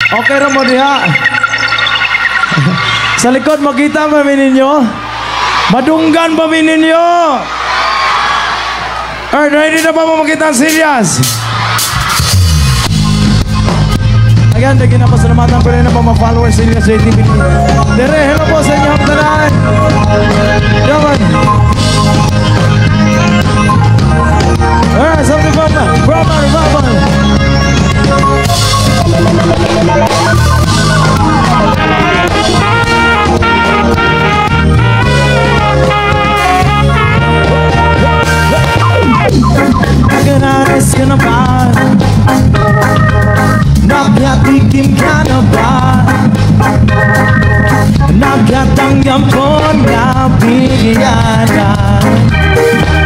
Okay ra mo diha. Sa likod makita ba ninyo? Madunggan ba ninyo? Alright, ready na ba mo makita ang serious? Again, lagi na pasalamatan ko rin na pa mga-followers sa inyo sa ATV. Dere, hello po sa inyo ang tanan. Yaman. Alright, something from Brahman Revival. Nagananis ka na ba? Nagkatikim ka na ba? Nagkatanggap ko na bigyan na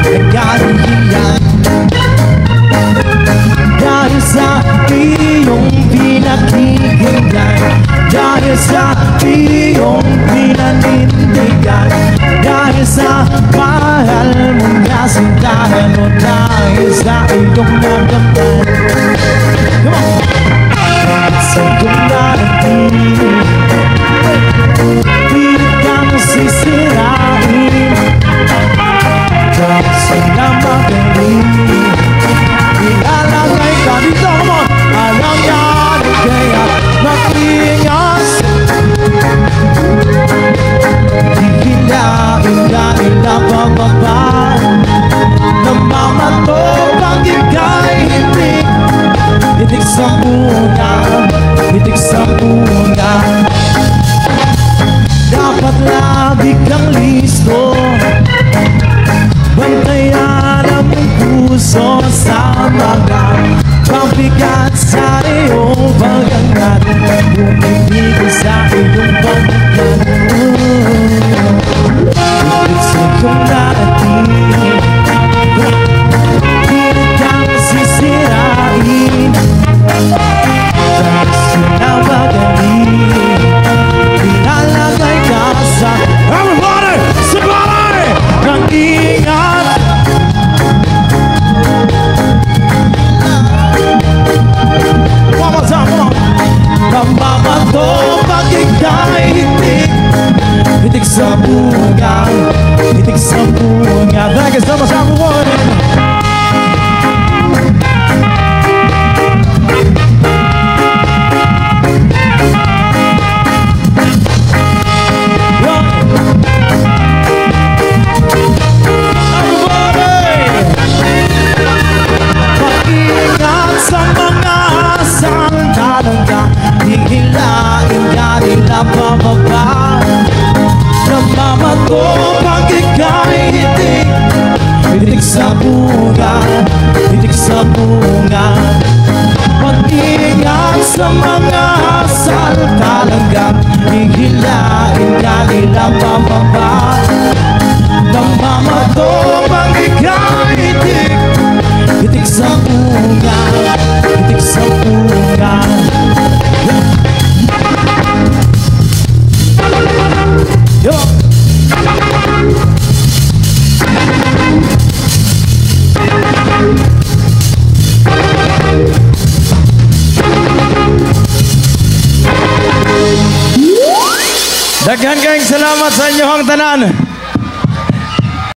nagkalihiyan dahil sa iyong pinakikinggan, dahil sa iyong pinanindigan, dahil sa mahal mong kasintahan o dahil sa iyong nagamtan. Come on! Sa iyong narating pilit ka masisirain dahil sa namagaling ilalagay ka dito mo. Alam yan kaya mag-ingat, hihilain na bababa, namamato pag ika'y hitik, hitik sa muna, hitik sa muna. Dapat lagi kang listo, bantayan ang puso sa mga pabigat sa iyong pag-angat, bumibig sa iyong pag-angat. Bukit sa iyong narating, pilit kang sisirain dahil sinamagaling, ilalagay ka sa everybody, somebody, nang ingat. Namamato pag ika'y hitik, hitik sa bunga, hitik sa bunga. Thank you so much, everyone. Pag-ingat sa mga sandalangga, hihilain ka nila pababa, namamato pag ika'y hitik, hitik sa bunga, hitik sa bunga. Pag-ingat sa mga saltalangga, hihilain ka nila pababa, namamato pag ika'y hitik, hitik sa bunga, hitik sa bunga. Yo! Daghang salamat sa inyong tanan.